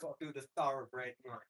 Got to do the thoroughbred right.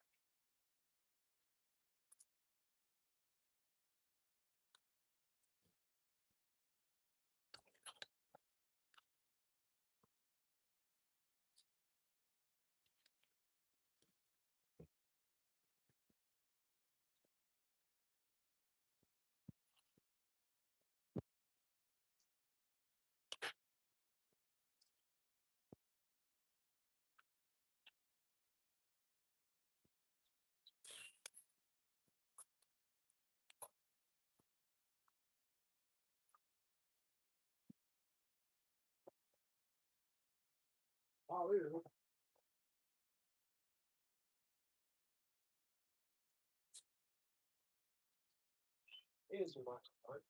Oh, really? Here's the microphone.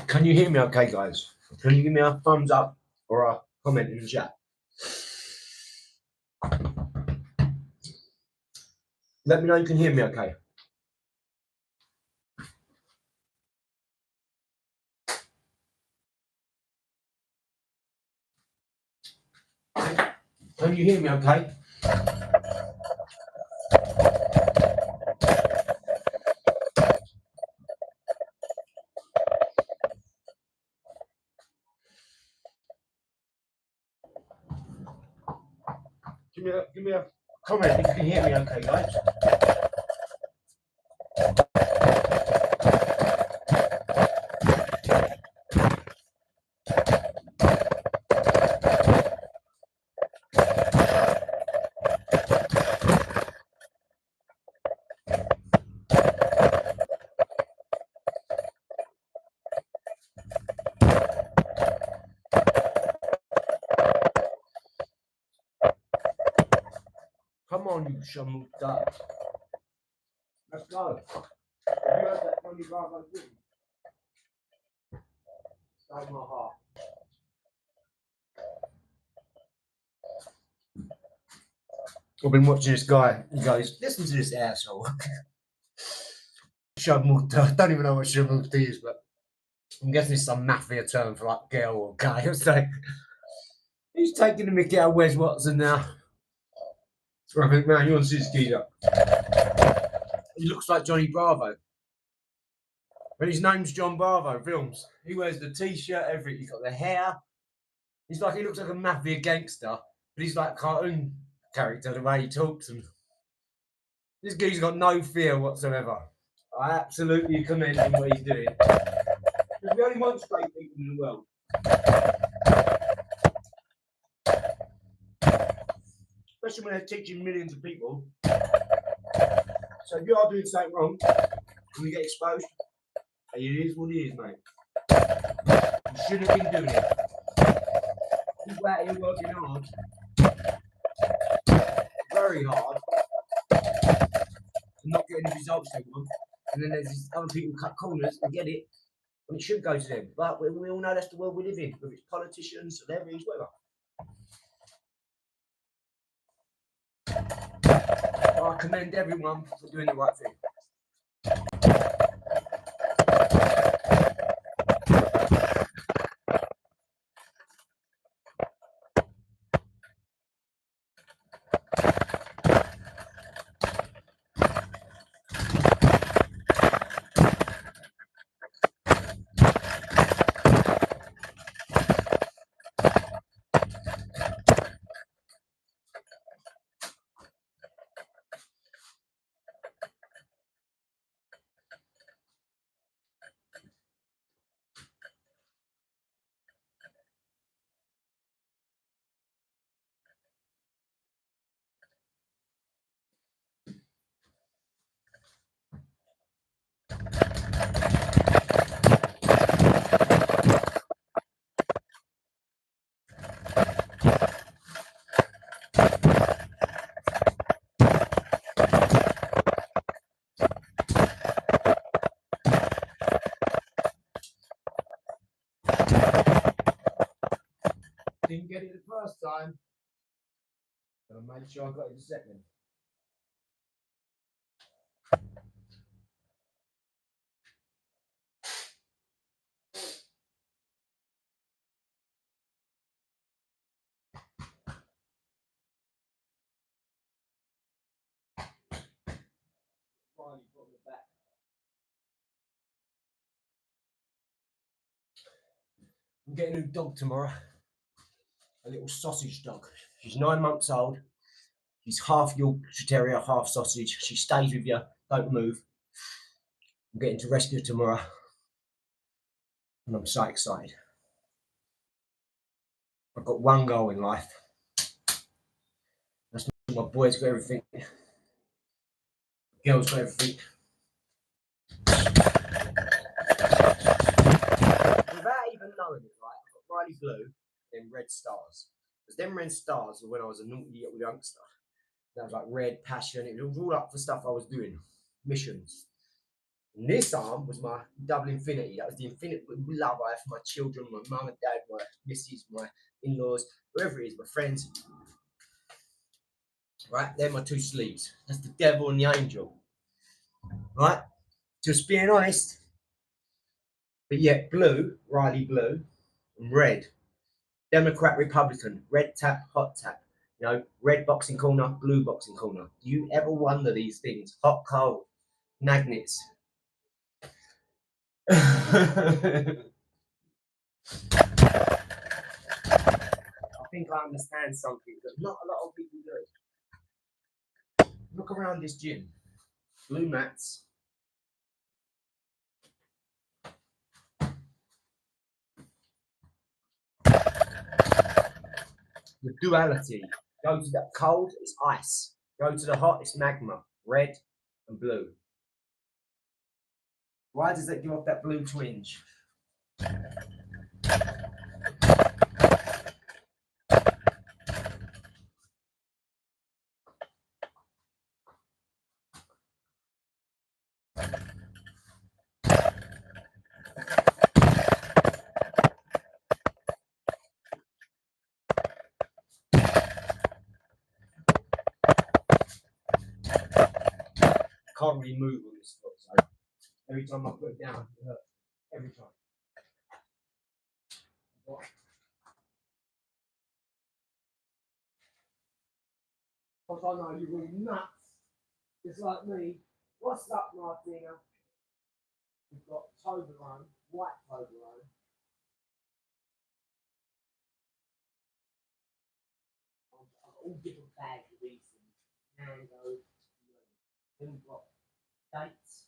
Can you hear me okay, guys? Can you give me a thumbs up or a comment in the chat? Let me know you can hear me okay. Can you hear me okay? Give me a comment if you can hear me okay, guys. Come on, you shamuta. Let's go. Have you heard that Johnny Bravo thing? Stole my heart. I've been watching this guy. He goes, listen to this asshole. Shamuta. I don't even know what shamuta is, but I'm guessing it's some mafia term for like girl or guy. It's like, he's taking the mickey out of Wes Watson now. So I think, man, you want to see this geezer? He looks like Johnny Bravo. But his name's John Bravo Films. He wears the t-shirt, everything. He's got the hair. He looks like a mafia gangster, but he's like a cartoon character the way he talks. And this geezer's got no fear whatsoever. I absolutely commend him what he's doing. Because we only want straight people in the world. Especially when they're teaching millions of people. So if you are doing something wrong and you get exposed, it is what it is, mate. You shouldn't have been doing it. People out here working hard, very hard, and not getting the results they want. And then there's these other people cut corners and get it, and it should go to them. But we all know that's the world we live in, whether it's politicians, celebrities, whatever. I commend everyone for doing the right thing. And I made sure I got it a second. Finally put it back. I'm getting a new dog tomorrow. A little sausage dog. She's 9 months old. She's half Yorkshire Terrier, half sausage. She stays with you. Don't move. I'm getting to rescue her tomorrow. And I'm so excited. I've got one goal in life. That's my boys got everything. Girls got everything. Without even knowing it, right? I've got Riley Blue and Red Stars. Because them Red Stars were when I was a naughty little youngster. That was like Red, Passion. It was all up for stuff I was doing. Missions. And this arm was my double infinity. That was the infinite love I have for my children, my mum and dad, my missus, my in-laws, whoever it is, my friends. Right? They're my two sleeves. That's the devil and the angel. Right? Just being honest. But yet blue, Riley Blue, and red, Democrat, Republican, red tap, hot tap. You know, red boxing corner, blue boxing corner. Do you ever wonder these things? Hot, cold, magnets. I think I understand something that not a lot of people do. Look around this gym. Blue mats. The duality. Go to the cold, it's ice. Go to the hot, it's magma. Red and blue. Why does that give off that blue twinge? Can't really move on this foot, so every time I put it down, it hurts. Every time. What? Because I know you're really nuts, just like me. What's up, Martina? We've got Toblerone, white Toblerone. I've got all different bags of these things. Mango. Then we've got dates,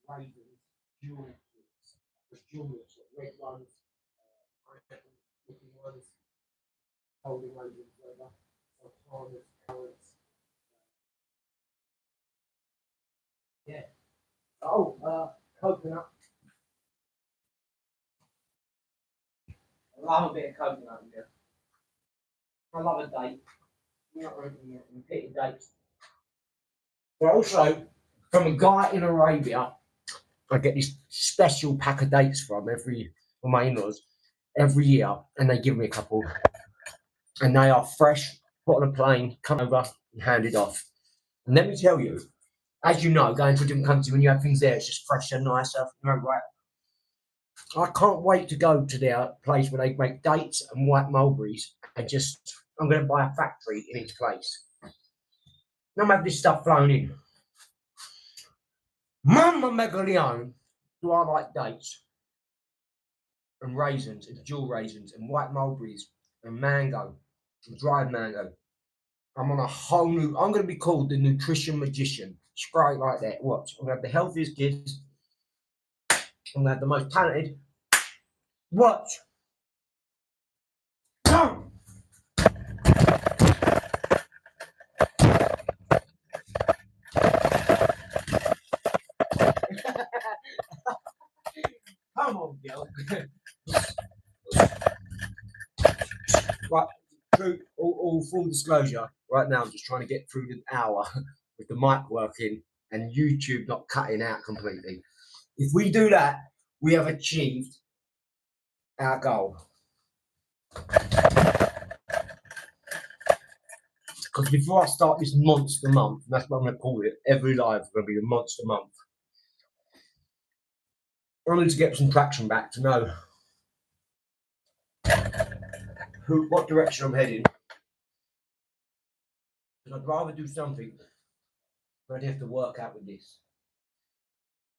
raisins, jewel fruits. There's jewel fruits, red ones, pineapple looking ones, golden raisins, whatever. Sultanas, currants. Yeah. Oh, coconut. I love a bit of coconut in there. I love a date. Repeated dates. But also, from a guy in Arabia, I get this special pack of dates from my in-laws every year, and they give me a couple, and they are fresh, put on a plane, come over, and handed off. And let me tell you, as you know, going to a different country when you have things there, it's just fresher, nicer. You know, right? I can't wait to go to their place where they make dates and white mulberries, and I'm going to buy a factory in each place. And I'm have this stuff flown in. Mamma Megalione, do I like dates and raisins and jewel raisins and white mulberries and mango and dried mango. I'm on a whole new. I'm going to be called the nutrition magician. Straight like that. Watch. I'm going to have the healthiest kids. I'm going to have the most talented. Watch. Come. Come on, girl. Right. True. All full disclosure. Right now, I'm just trying to get through the hour with the mic working and YouTube not cutting out completely. If we do that, we have achieved our goal. because before I start this monster month, and that's what I'm going to call it, every live is going to be a monster month. I need to get some traction back to know what direction I'm heading. Because I'd rather do something where I have to work out with this.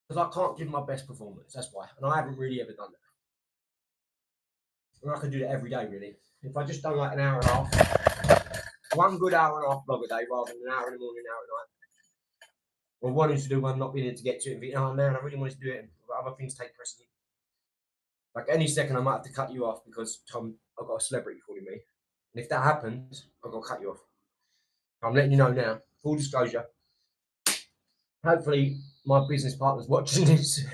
Because I can't give my best performance, that's why. And I haven't really ever done that. And I can do that every day, really. If I just done like an hour and a half, one good hour and a half blog a day rather than an hour in the morning, an hour at night. Or wanting to do one, not being able to get to it and thinking, oh man, I really want to do it, but other things take precedent. Like any second, I might have to cut you off because Tom, I've got a celebrity calling me. And if that happens, I've got to cut you off. I'm letting you know now, full disclosure. Hopefully, my business partner's watching this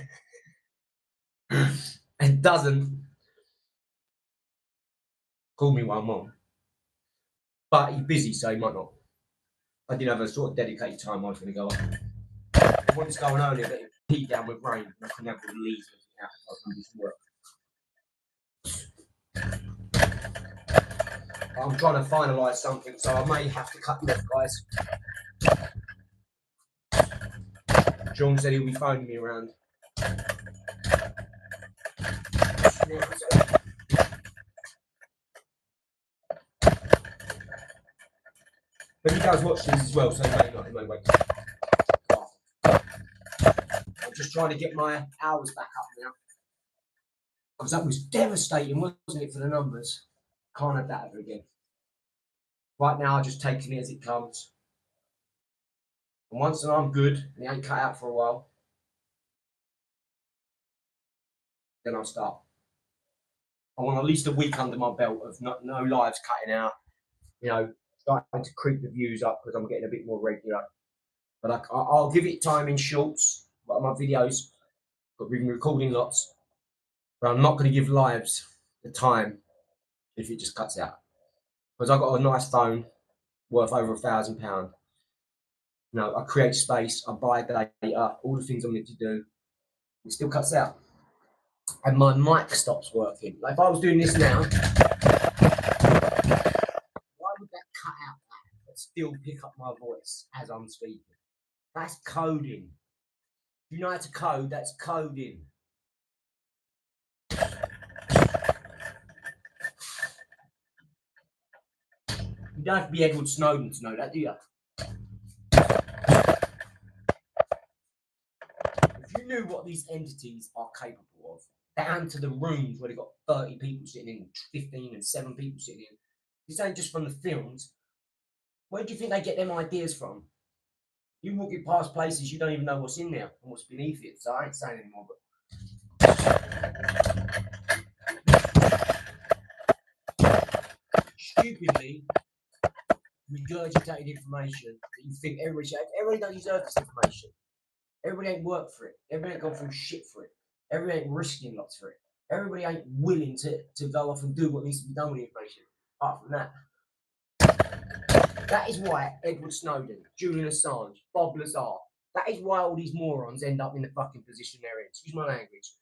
and doesn't call me while I'm on. But he's busy, so he might not. I didn't have a sort of dedicated time I was going to go on. I wanted to go on earlier, but it was heat down with rain. And I couldn't have to leave out. I was going to do some work. I'm trying to finalise something, so I may have to cut you off, guys. John said he'll be phoning me around. But he does watch these as well, so he may not. He may wait. I'm just trying to get my hours back up now. Because that was devastating, wasn't it, for the numbers? Can't have that ever again. Right now, I'm just taking it as it comes. And once I'm good, and it ain't cut out for a while, then I'll start. I want at least a week under my belt of no lives cutting out. You know, starting to creep the views up because I'm getting a bit more regular. But I'll give it time in shorts. But my videos, but we've been recording lots. But I'm not going to give lives the time if it just cuts out. Because I've got a nice phone worth over £1,000. You know, I create space, I buy data, all the things I need to do. It still cuts out. And my mic stops working. Like if I was doing this now, why would that cut out that but still pick up my voice as I'm speaking? That's coding. If you know how to code, that's coding. You don't have to be Edward Snowden to know that, do you? If you knew what these entities are capable of, down to the rooms where they've got 30 people sitting in, 15 and 7 people sitting in, this ain't just from the films. Where do you think they get them ideas from? You walking past places, you don't even know what's in there and what's beneath it, so I ain't saying anymore, but stupidly regurgitated information that you think everybody don't deserve this information. Everybody ain't worked for it. Everybody ain't gone through shit for it. Everybody ain't risking lots for it. Everybody ain't willing to go off and do what needs to be done with the information. Apart from that. That is why Edward Snowden, Julian Assange, Bob Lazar, that is why all these morons end up in the fucking position they're in. Excuse my language.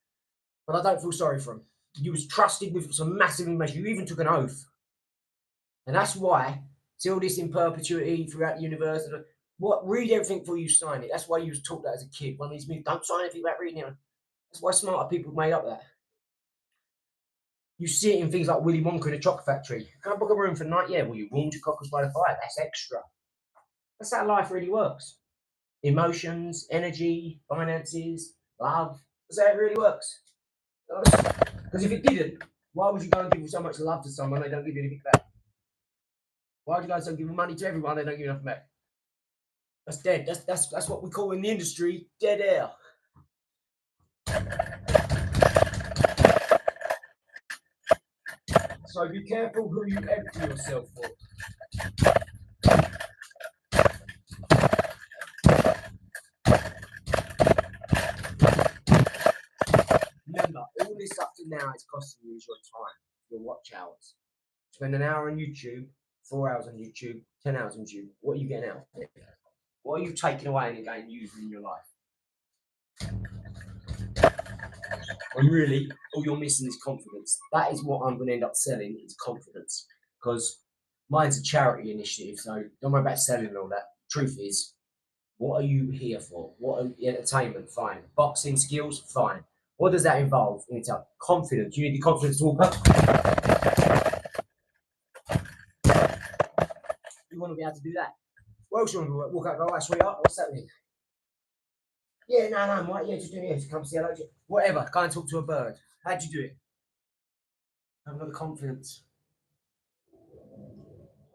But I don't feel sorry for them. You was trusted with some massive information. You even took an oath. And that's why, till this in perpetuity throughout the universe, read everything before you sign it. That's why you was taught that as a kid. One of these movies, don't sign anything about reading it. That's why smarter people made up that. You see it in things like Willy Wonka in a chocolate factory. Can I book a room for the night? Yeah, well, you warmed your cockles by the fire. That's extra. That's how life really works. Emotions, energy, finances, love. That's how it really works. Because if it didn't, why would you go and give so much love to someone they don't give you anything back? Why would you go and give money to everyone they don't give you nothing back? That's dead. That's what we call in the industry dead air. So be careful who you empty yourself for. Remember, all this up to now is costing you your time, your watch hours. Spend an hour on YouTube, 4 hours on YouTube, 10 hours on YouTube. What are you getting out of it? What are you taking away and getting using in your life? And really, all you're missing is confidence. That is what I'm going to end up selling, is confidence. Because Mine's a charity initiative, so don't worry about selling and all that. Truth is, what are you here for? What are entertainment? Fine. Boxing skills? Fine. What does that involve? You need to have confidence. You need the confidence to walk up. You want to be able to do that. What else you want to walk up and go, right, sweetheart, what's happening? Yeah, no, mate, yeah, just doing this. Come see hello. Whatever, go and talk to a bird. How'd you do it? I haven't got the confidence.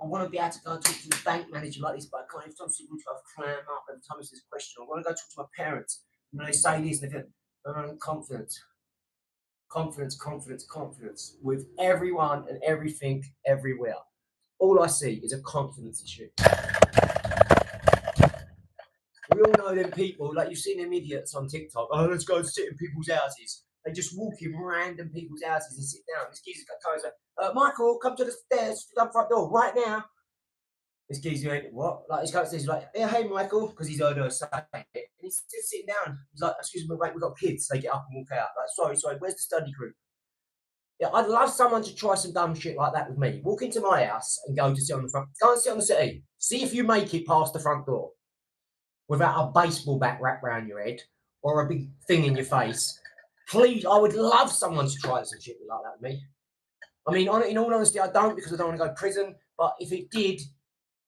I want to be able to go and talk to the bank manager like this, but I can't. Every time people try to clam up, every time it's this question, I want to go talk to my parents. And they say this, and they go, confidence. Confidence with everyone and everything everywhere. All I see is a confidence issue. We all know them people, like you've seen them idiots on TikTok. Oh, let's go and sit in people's houses. They just walk in random people's houses and sit down. This geezer's got codes like, Michael, come to the stairs, to the front door right now. This geezer ain't what? Like, he's going upstairs, he's like, yeah, hey, Michael, because he's heard her say it. And he's just sitting down. He's like, excuse me, mate, we've got kids. They get up and walk out. Like, sorry, where's the study group? Yeah, I'd love someone to try some dumb shit like that with me. Walk into my house and go to sit on the front. Go and sit on the settee. See if you make it past the front door without a baseball bat wrapped around your head or a big thing in your face. Please, I would love someone to try some shit like that with me. I mean, in all honesty, I don't, because I don't want to go to prison. But if it did,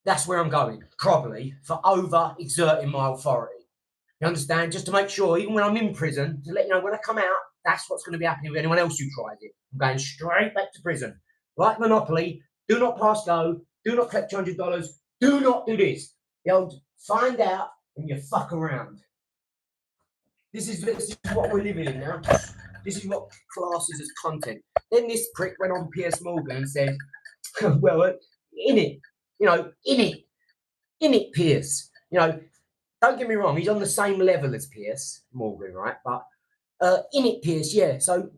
that's where I'm going, probably, for over-exerting my authority. You understand? Just to make sure, even when I'm in prison, to let you know, when I come out, that's what's going to be happening with anyone else who tries it. I'm going straight back to prison. Like Monopoly, do not pass go, do not collect $200, do not do this. The old find out and you fuck around. This is what we're living in now. This is what classes as content. Then this prick went on Piers Morgan and said, well, in it, Piers. You know, don't get me wrong, he's on the same level as Piers Morgan, right? But in it, Piers, yeah. So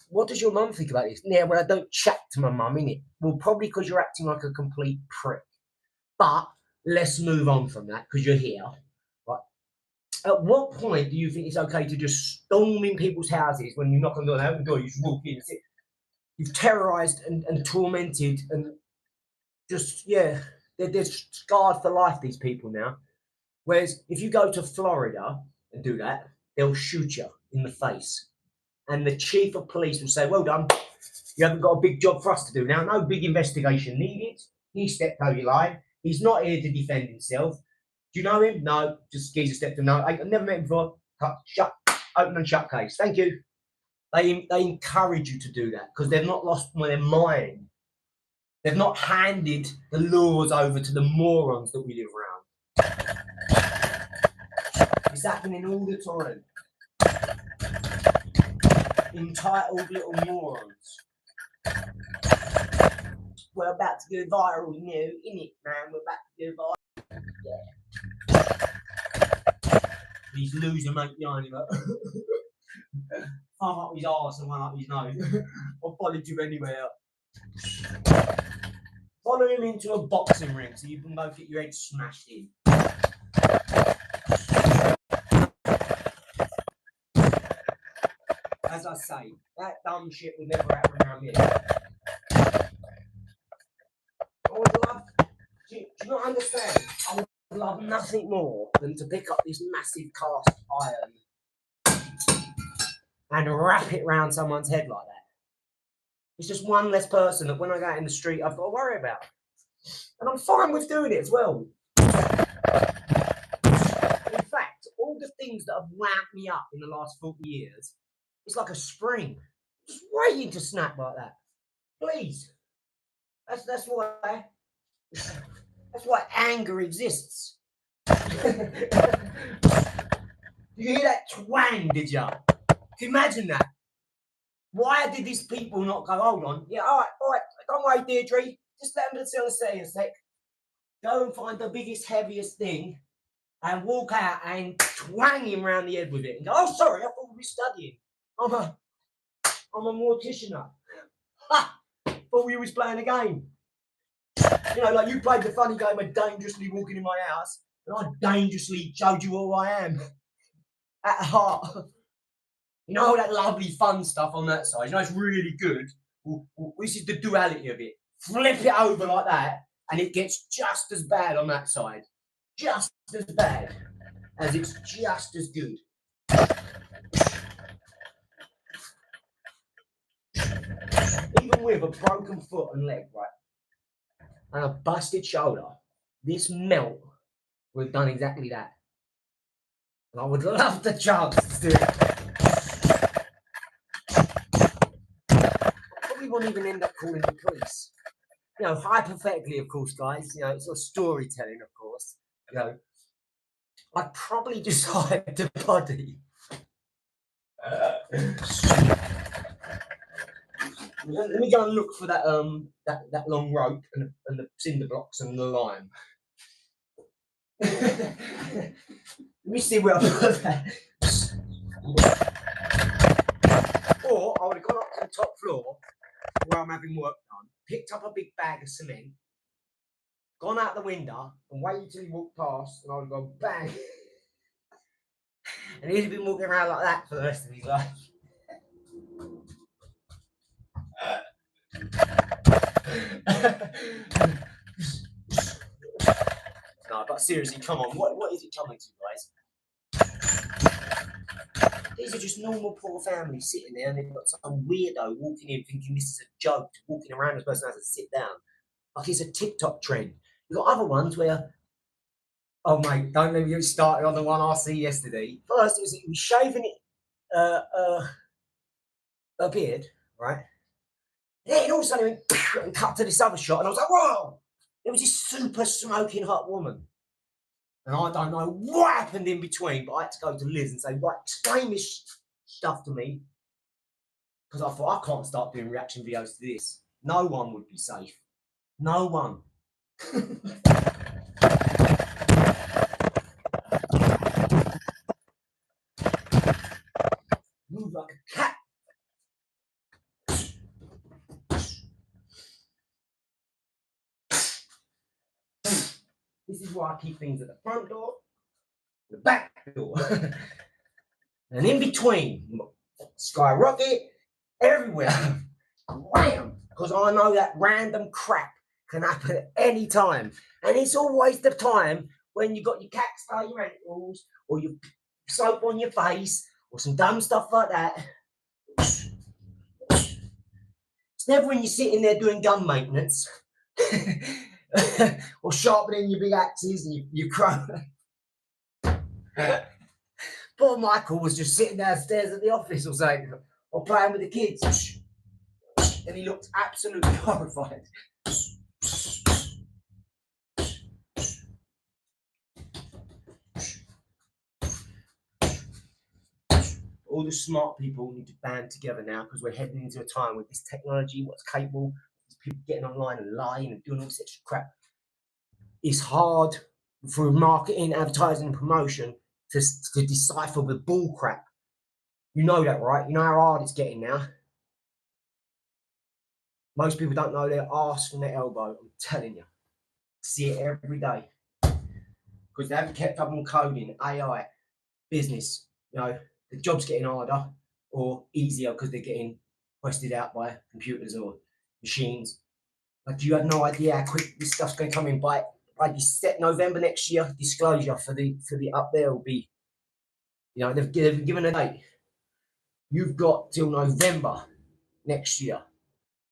what does your mum think about this? Yeah, well, I don't chat to my mum, innit? Well, probably because you're acting like a complete prick. But let's move on from that, because you're here. Right? At what point do you think it's okay to just storm in people's houses when you knock on the door, they open the door, you just walk in and sit? You've terrorised and tormented and just, yeah, they're scarred for life, these people now. Whereas if you go to Florida and do that, they'll shoot you in the face. And the chief of police will say, well done, you haven't got a big job for us to do now. No big investigation needed. He stepped over your line. He's not here to defend himself. Do you know him? No, just geezer stepped in. No, I've never met him before. Shut, open and shut case. Thank you. They encourage you to do that because they've not lost their mind. They've not handed the laws over to the morons that we live around. It's happening all the time. Entitled little morons. We're about to go viral now, innit, man? We're about to go viral. Yeah. These loser mate yarning like, half up his arse and one up his nose. I'll follow you anywhere. Follow him into a boxing ring so you can both get your head smashed in. As I say, that dumb shit would never happen around here. I would love, do you not understand? I would love nothing more than to pick up this massive cast iron and wrap it around someone's head like that. It's just one less person that when I go out in the street, I've got to worry about. And I'm fine with doing it as well. In fact, all the things that have wound me up in the last 40 years, it's like a spring. Just waiting to snap like that. Please. That's why anger exists. Did you hear that twang, did you? Can you imagine that? Why did these people not go, hold on, yeah, all right, don't worry, Deirdre, just let them sit on the settee a sec. Go and find the biggest, heaviest thing and walk out and twang him round the head with it and go, oh, sorry, I thought we were studying. I'm a mortician. Ha! Thought we was playing a game. You know, like you played the funny game of dangerously walking in my house, and I dangerously showed you who I am. At heart. You know all that lovely fun stuff on that side? You know it's really good. Well, this is the duality of it. Flip it over like that, And it gets just as bad on that side. Just as bad as it's just as good. Even with a broken foot and leg, right, and a busted shoulder, this melt would have done exactly that. And I would love the chance to do it. I probably won't even end up calling the police. You know, hypothetically, of course, guys, you know, it's a storytelling, of course. You know, I'd probably just hide the body. Let me go and look for that that long rope and the cinder blocks and the lime. Let me see where I put that. Or I would have gone up to the top floor where I'm having work done, picked up a big bag of cement, gone out the window and waited till he walked past, and I would have gone bang. And he'd have been walking around like that for the rest of his life. No, but seriously, come on, what is it coming to, guys? These are just normal poor families sitting there, and they've got some weirdo walking in thinking this is a joke, walking around, this person has to sit down. Like it's a TikTok trend. You've got other ones where, oh mate, don't let me get started on the one I see yesterday. First, it was shaving it, a beard, right? Then all of a sudden it went and cut to this other shot, and I was like, whoa! It was this super smoking hot woman. And I don't know what happened in between, but I had to go to Liz and say, right, explain this stuff to me. Because I thought, I can't start doing reaction videos to this. No one would be safe. No one. Move like a cat. This is why I keep things at the front door, the back door, and in between, skyrocket everywhere. Wham! Because I know that random crap can happen at any time. And it's always the time when you've got your cat stay your ankles, or your soap on your face, or some dumb stuff like that. It's never when you're sitting there doing gun maintenance. Or sharpening your big axes and your crow. Poor Michael was just sitting downstairs at the office or something, or playing with the kids, and he looked absolutely horrified. All the smart people need to band together now, because we're heading into a time with this technology, what's capable, people getting online and lying and doing all this extra crap. It's hard for marketing, advertising, and promotion to decipher the bull crap. You know that, right? You know how hard it's getting now. Most people don't know their arse from their elbow. I'm telling you. See it every day. Because they haven't kept up on coding, AI, business. You know, the job's getting harder or easier because they're getting quested out by computers or machines. But you have no idea how quick this stuff's going to come in. By set November next year, disclosure for the up there will be, you know, they've given a date. You've got till November next year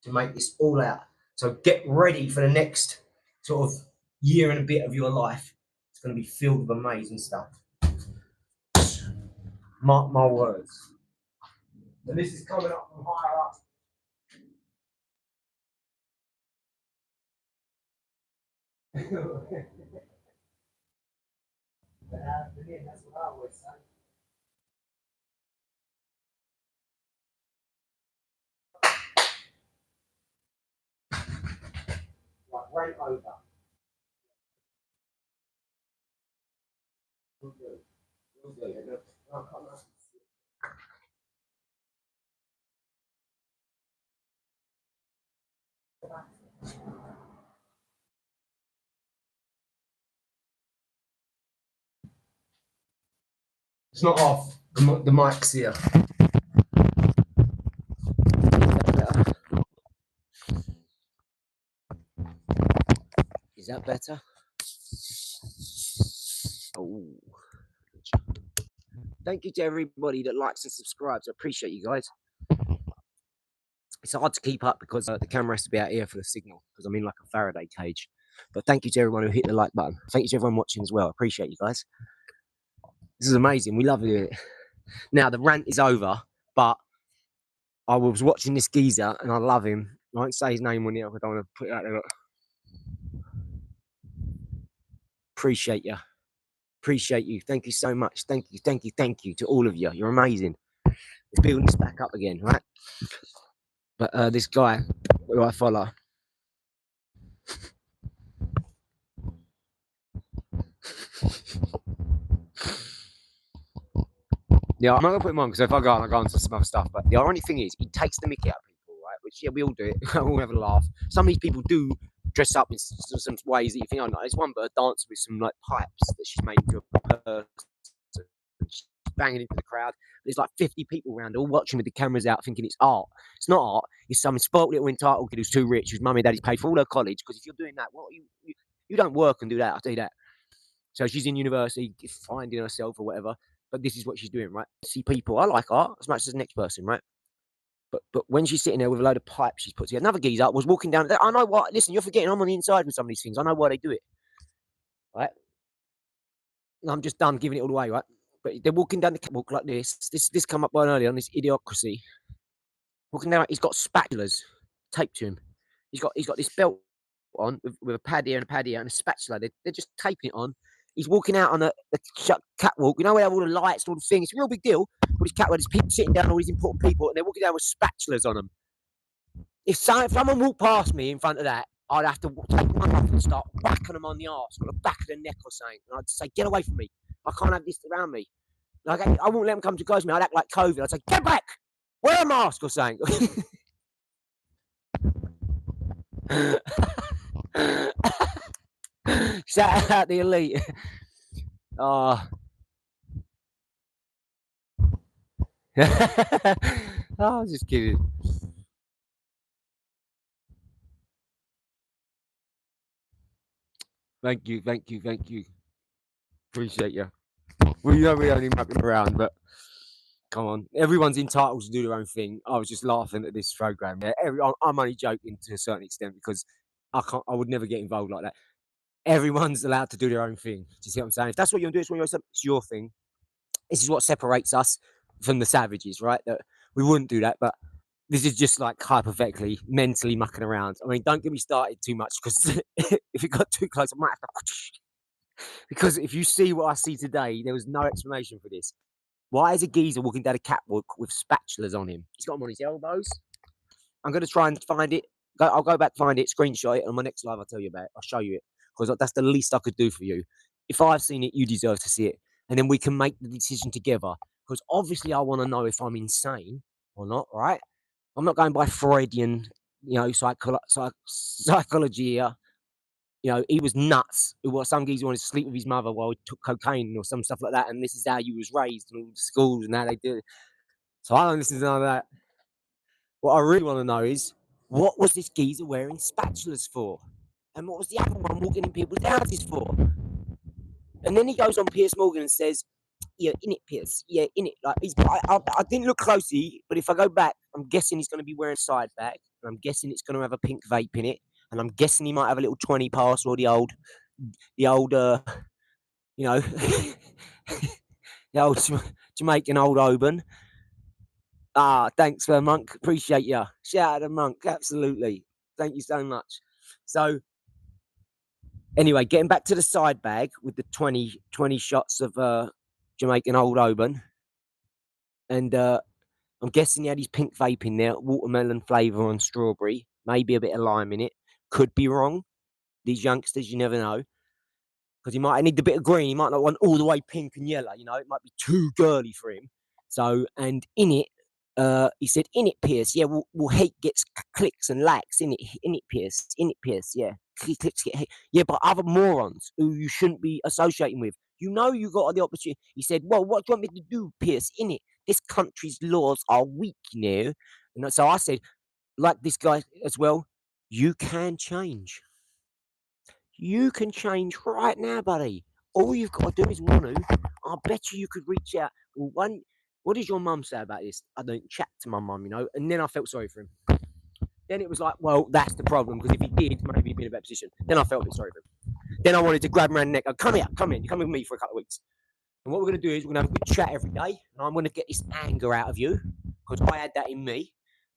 to make this all out. So get ready for the next sort of year and a bit of your life. It's going to be filled with amazing stuff. Mark my words. And this is coming up from higher up. That's what I always say. Like right over. We'll do. We'll do. It's not off. The mic's here. Is that better? Oh. Thank you to everybody that likes and subscribes. I appreciate you guys. It's hard to keep up because the camera has to be out here for the signal because I'm in like a Faraday cage. But thank you to everyone who hit the like button. Thank you to everyone watching as well. I appreciate you guys. This is amazing. We love doing it. Now, the rant is over, but I was watching this geezer and I love him. I won't say his name on here. I don't want to put it out there. Appreciate you. Appreciate you. Thank you so much. Thank you, thank you, thank you to all of you. You're amazing. Let's build this back up again, right? But this guy who I follow, yeah, I'm not gonna put him on because if I go on, I go on to some other stuff. But the ironic thing is, he takes the mickey out of people, right? Which, yeah, we all do it. We all have a laugh. Some of these people do dress up in some ways that you think, oh no, there's one but a dancer with some like pipes that she's made into a purse. She's banging into the crowd. There's like 50 people around, all watching with the cameras out, thinking it's art. It's not art. It's some spoiled little entitled kid who's too rich, whose mummy and daddy's paid for all her college. Because if you're doing that, well, you don't work and do that. I'll tell you that. So she's in university, finding herself or whatever. But this is what she's doing, right? See people. I like art as much as the next person, right? But when she's sitting there with a load of pipes she's put together, another geezer was walking down. I know what. Listen, you're forgetting I'm on the inside with some of these things. I know why they do it, right? And I'm just done giving it all away, right? But they're walking down the catwalk like this. This come up earlier on this idiocracy. Walking down, he's got spatulas taped to him. He's got this belt on with a pad here and a pad here and a spatula. They're just taping it on. He's walking out on the catwalk. You know where all the lights and all the things. It's a real big deal. All these catwalk, there's people sitting down, all these important people, and they're walking down with spatulas on them. If someone walked past me in front of that, I'd have to take one off and start whacking them on the arse, on the back of the neck or something. And I'd say, get away from me. I can't have this around me. Like, I won't let them come too close to me. I'd act like COVID. I'd say, get back. Wear a mask or something. Shout out the elite. Oh. Oh, just kidding. Thank you, thank you, thank you. Appreciate you. Well, you know we only mucking around, but come on. Everyone's entitled to do their own thing. I was just laughing at this program. Yeah, I'm only joking to a certain extent because I would never get involved like that. Everyone's allowed to do their own thing. Do you see what I'm saying? If that's what you're doing, it's your thing. This is what separates us from the savages, right? That we wouldn't do that, but this is just like hypothetically, mentally mucking around. I mean, don't get me started too much because if it got too close, I might have to. Because if you see what I see today, there was no explanation for this. Why is a geezer walking down a catwalk with spatulas on him? He's got them on his elbows. I'm going to try and find it. I'll go back, find it, screenshot it. On my next live, I'll tell you about it. I'll show you it because that's the least I could do for you. If I've seen it, you deserve to see it. And then we can make the decision together. Because obviously, I want to know if I'm insane or not, right? I'm not going by Freudian, psychology here. He was nuts. Some geezer wanted to sleep with his mother while he took cocaine or some stuff like that. And this is how you was raised in all the schools and how they do it. So I don't listen to none of that. What I really want to know is, what was this geezer wearing spatulas for? And what was the other one walking in people's houses for? And then he goes on Piers Morgan and says, yeah, in it, Piers. Yeah, in it. Like I didn't look closely, but if I go back, I'm guessing he's going to be wearing a side bag. And I'm guessing it's going to have a pink vape in it. And I'm guessing he might have a little 20 pass or the old, the old Jamaican old Oban. Thanks for Monk. Appreciate you. Shout out to Monk. Absolutely. Thank you so much. So, anyway, getting back to the side bag with the 20 shots of Jamaican old Oban. And I'm guessing he had his pink vape in there, watermelon flavour on strawberry, maybe a bit of lime in it. Could be wrong. These youngsters, you never know. Because he might need a bit of green. He might not want all the way pink and yellow. It might be too girly for him. So, and in it, he said, in it, Pierce. Yeah, we'll hate gets clicks and likes. In it, Pierce. In it, Pierce. Yeah, clicks get hate. Yeah, but other morons who you shouldn't be associating with. You got the opportunity. He said, well, what do you want me to do, Pierce? In it. This country's laws are weak now. And so I said, like this guy as well, you can change. You can change right now, buddy. All you've got to do is want to. I bet you could reach out. Well, what does your mum say about this? I don't chat to my mum, you know. And then I felt sorry for him. Then it was like, well, that's the problem, because if he did, maybe he'd be in a better position. Then I felt a bit sorry for him. Then I wanted to grab him around the neck. Go, come here, you come with me for a couple of weeks. And what we're going to do is we're going to have a good chat every day. And I'm going to get this anger out of you, because I had that in me.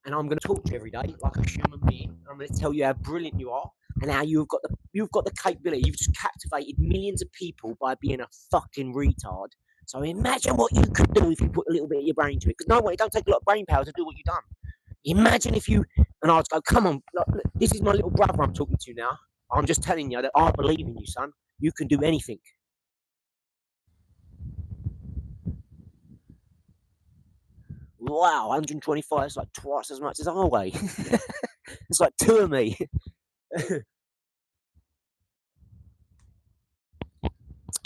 And I'm going to talk to you every day like a human being. And I'm going to tell you how brilliant you are and how you've got the capability. You've just captivated millions of people by being a fucking retard. So imagine what you could do if you put a little bit of your brain to it. Because it don't take a lot of brain power to do what you've done. Imagine if you, and I was go, come on, look, this is my little brother I'm talking to now. I'm just telling you that I believe in you, son. You can do anything. Wow, 125 is like twice as much as I weigh. It's like two of me.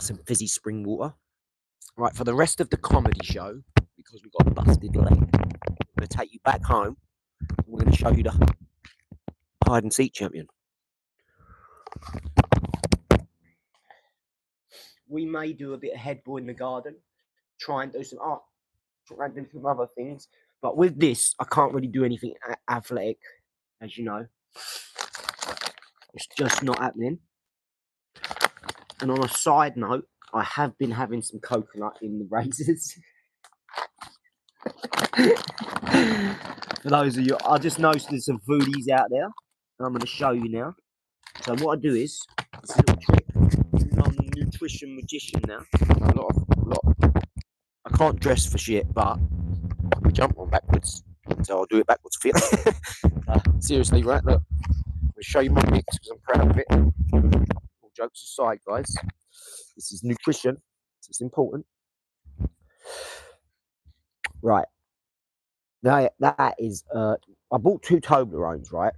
Some fizzy spring water. Right, for the rest of the comedy show, because we've got a busted leg, I'm going to take you back home. We're going to show you the hide and seek champion. We may do a bit of headboard in the garden, try and do some art, try and do some other things. But with this, I can't really do anything athletic, as you know. It's just not happening. And on a side note, I have been having some coconut in the razors. For those of you, I just noticed there's some foodies out there, and I'm going to show you now. So what I do is, this is a little trick. I'm a nutrition magician now. I can't dress for shit, but we jump on backwards, so I'll do it backwards for you. Seriously, right? Look, I'm going to show you my mix because I'm proud of it. All jokes aside, guys, this is nutrition, so it's important. Right. That is, I bought 2 Toblerones, right?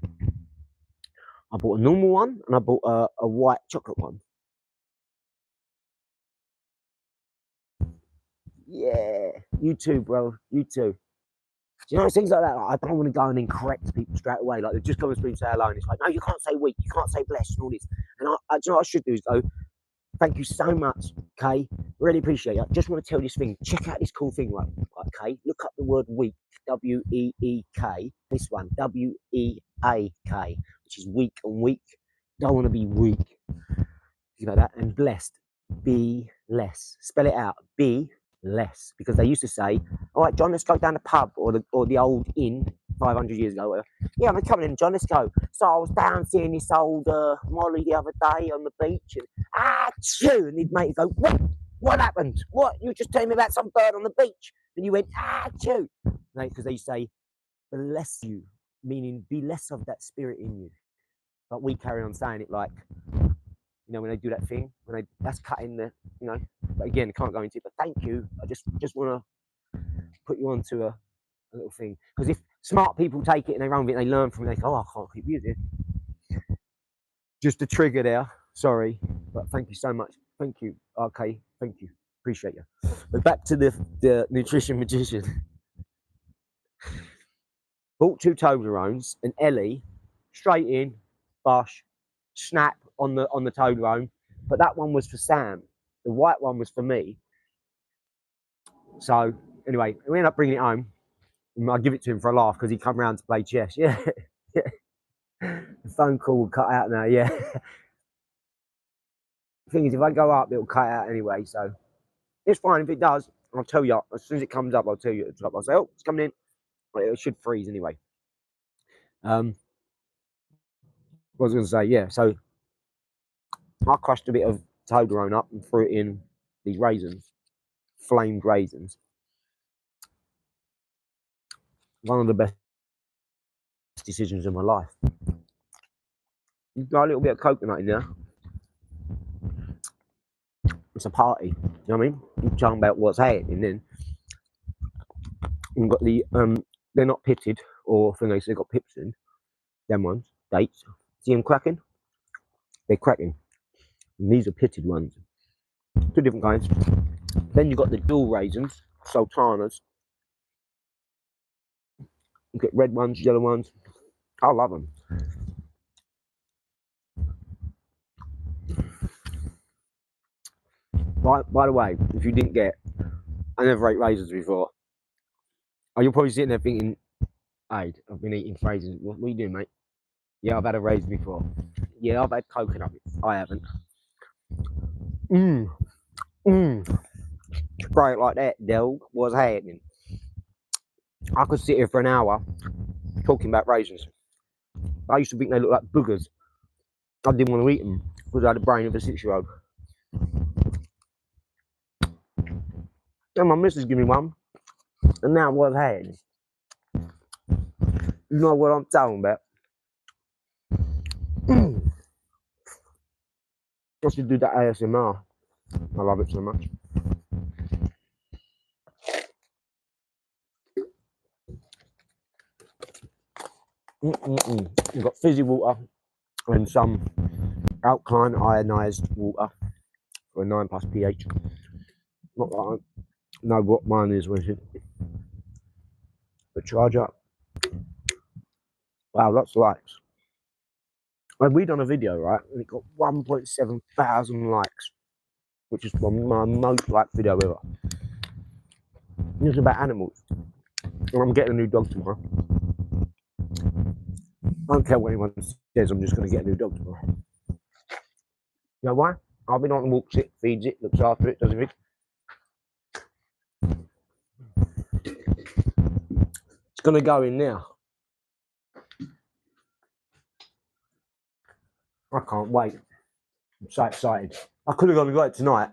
I bought a normal one and I bought a white chocolate one. Yeah, you too, bro. You too. You know, things like that. Like, I don't want to go and then correct people straight away. Like, they just come and speak and say hello, and it's like, no, you can't say weak, you can't say blessed, and all this. And do you know what I should do is go, thank you so much, Kay. Really appreciate it. I just want to tell you this thing. Check out this cool thing, right? Kay, look up the word weak, W-E-E-K. This one, W-E-A-K, which is weak and weak. Don't want to be weak. You know that? And blessed, be less. Spell it out, be less, because they used to say, all right, John, let's go down the pub or the old inn 500 years ago. Yeah, I'm coming in, John, let's go. So I was down seeing this old Molly the other day on the beach, and achoo, and his mate go, what happened? What? You just telling me about some bird on the beach? And you went, achoo. Because they say, bless you, meaning be less of that spirit in you. But we carry on saying it like, you know, when they do that thing, that's cutting the, you know, but again, I can't go into it, but thank you. I just want to put you onto a little thing. Because if smart people take it and they run with it and they learn from it, they go, oh, I can't keep using it. Just a trigger there. Sorry. But thank you so much. Thank you. Okay. Thank you. Appreciate you. But back to the nutrition magician. Bought 2 Toblerones and Ellie, straight in, bosh, snap on the Toblerone. But that one was for Sam. The white one was for me. So anyway, we ended up bringing it home. I give it to him for a laugh because he come round to play chess. Yeah. The phone call will cut out now. Yeah. The thing is, if I go up, it'll cut out anyway. So it's fine if it does. I'll tell you as soon as it comes up. I'll tell you at the top. I'll say, oh, it's coming in. Well, it should freeze anyway. What was I going to say? Yeah. So I crushed a bit of Toblerone up and threw it in these raisins, flamed raisins. One of the best decisions of my life. You got a little bit of coconut in there. It's a party. You know what I mean? You're talking about what's happening then. You've got the they're not pitted or things, they've got pips in. Them ones, dates. See them cracking? They're cracking. And these are pitted ones. 2 different kinds. Then you've got the dual raisins, sultanas. You get red ones, yellow ones. I love them. By the way, if you didn't get, I never ate raisins before. Oh, you're probably sitting there thinking, hey, I've been eating raisins. What are you doing, mate? Yeah, I've had a raisin before. Yeah, I've had coconut. I haven't. Great like that, dog. What's happening? I could sit here for an hour talking about raisins. I used to think they looked like boogers. I didn't want to eat them because I had the brain of a 6-year-old. And my missus gave me one, and now what's happening? You know what I'm talking about? I should do that ASMR. I love it so much. You've got fizzy water and some alkaline ionized water for a 9+ pH. Not that I know what mine is with it. But charge up. Wow, lots of likes. And we done a video, right? And it got 1.7 thousand likes, which is my most liked video ever. It was about animals. And I'm getting a new dog tomorrow. I don't care what anyone says, I'm just going to get a new dog tomorrow. You know why? I've been on and walks it, feeds it, looks after it, does everything. It's going to go in now. I can't wait. I'm so excited. I could have gone and got it tonight.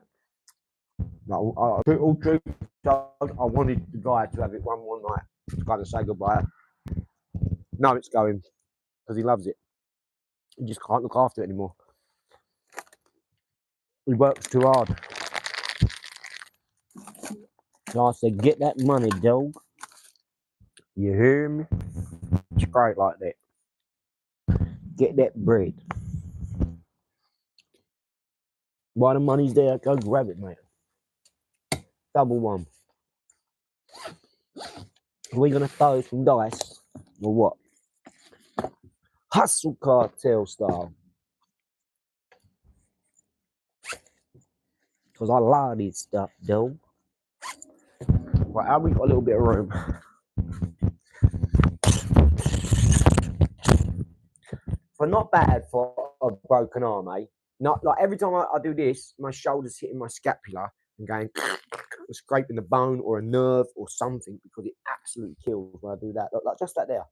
No, all truth, I wanted the guy to have it one more night to kind of say goodbye. No, it's going because he loves it. He just can't look after it anymore. He works too hard. So I said, get that money, dog. You hear me? It's great like that. Get that bread. While the money's there, go grab it, mate. Double one. Are we going to throw some dice or what? Hustle cartel style. Because I love this stuff, dog. Right, how we got a little bit of room? But not bad for a broken arm, eh? Not like every time I do this, my shoulder's hitting my scapula and going scraping the bone or a nerve or something because it absolutely kills when I do that. Like just that there.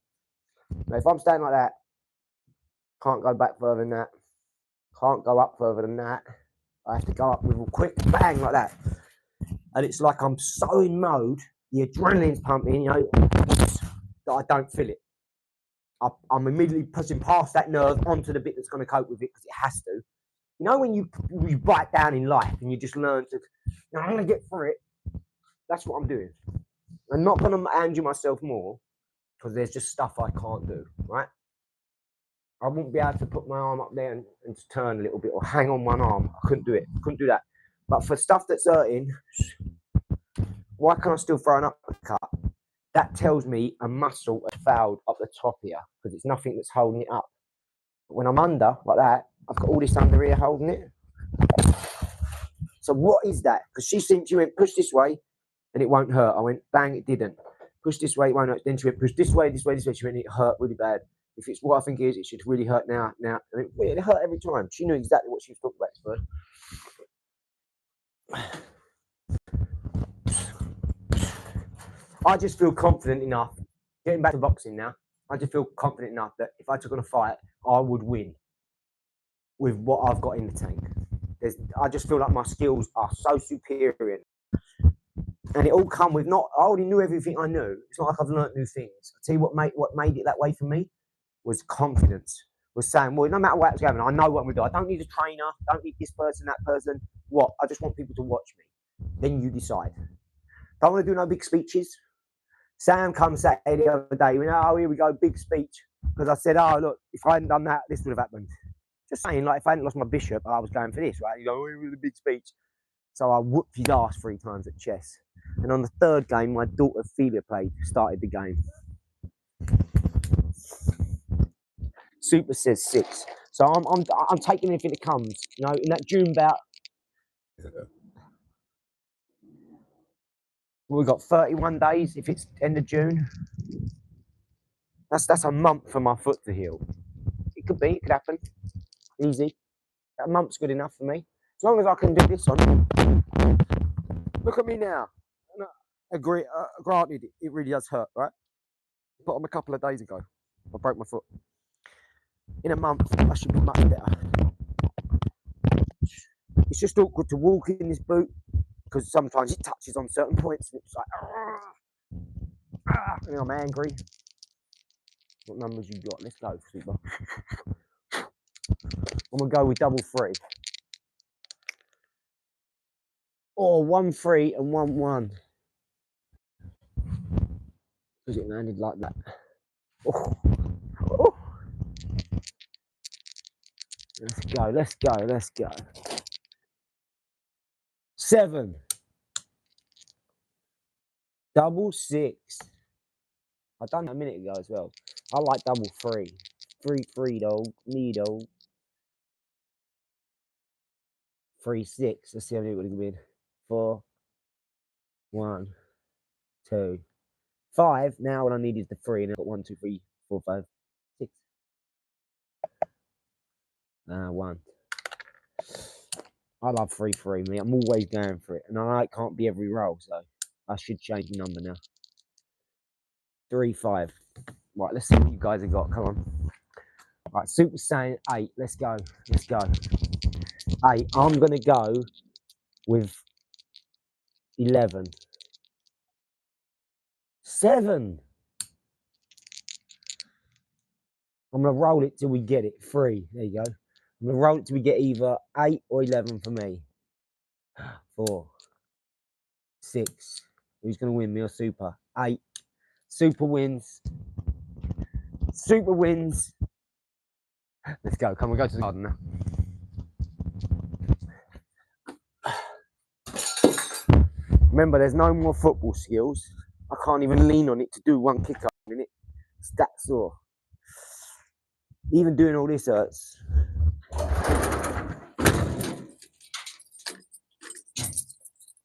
Now, if I'm standing like that, can't go back further than that. Can't go up further than that. I have to go up with a quick bang like that. And it's like I'm so in mode, the adrenaline's pumping, you know, that I don't feel it. I'm immediately pushing past that nerve onto the bit that's going to cope with it because it has to. You know when you bite down in life and you just learn to, I'm going to get through it. That's what I'm doing. I'm not going to injure myself more because there's just stuff I can't do, right? I wouldn't be able to put my arm up there and just turn a little bit or hang on one arm. I couldn't do it. Couldn't do that. But for stuff that's hurting, why can't I still throw an uppercut? That tells me a muscle has failed up the top here because it's nothing that's holding it up. But when I'm under like that, I've got all this under here holding it. So what is that? Because she went, push this way and it won't hurt. I went, bang, it didn't. Push this way, it won't hurt. Then she went, push this way, this way, this way. She went, it hurt really bad. If it's what I think it is, it should really hurt now. And it hurt every time. She knew exactly what she was talking about first. I just feel confident enough, getting back to boxing now, I just feel confident enough that if I took on a fight, I would win with what I've got in the tank. I just feel like my skills are so superior. And it all come with I already knew everything I knew. It's not like I've learnt new things. I'll tell you what made it that way for me was confidence. Was saying, well, no matter what's going on, I know what I'm going to do. I don't need a trainer. I don't need this person, that person. What? I just want people to watch me. Then you decide. Don't want to do no big speeches. Sam comes Saturday the other day. He went, oh, here we go, big speech. Because I said, oh, look, if I hadn't done that, this would have happened. Just saying, like, if I hadn't lost my bishop, I was going for this, right? You go, oh, with a big speech. So I whooped his ass 3 times at chess. And on the 3rd game, my daughter Ophelia started the game. Super says 6. So I'm taking anything that comes. You know, in that June bout, We've got 31 days if it's end of June. That's a month for my foot to heal. It could happen. Easy. A month's good enough for me. As long as I can do this on. Look at me now. Agree. Granted, it really does hurt, right? But I'm a couple of days ago, I broke my foot. In a month, I should be much better. It's just awkward to walk in this boot because sometimes it touches on certain points and it's like, and I'm angry. What numbers you got? Let's go, super. I'm gonna go with double 3. Or 1-3 and 1-1. Because it landed like that. Oh. Oh. Let's go. 7. Double 6. I done that a minute ago as well. I like double 3. 3-3 dog. Me dog. 3-6. Let's see how many it would have been. 4. 1. 2. 5. Now what I need is the 3, and I've got 1, 2, 3, 4, 5, 6. 1. I love 3-3, me. I'm always going for it, and I know it can't be every roll, so I should change the number now. 3-5. Right, let's see what you guys have got. Come on. Right, Super saying 8. Let's go. 8. I'm gonna go with 11. 7. I'm gonna roll it till we get it. 3. There you go. I'm gonna roll it till we get either 8 or 11 for me. 4. 6. Who's gonna win, me or Super? 8. Super wins. Super wins. Let's go. Come on, go to the garden now. Remember, there's no more football skills. I can't even lean on it to do one kick up in it. It's that sore. Even doing all this hurts.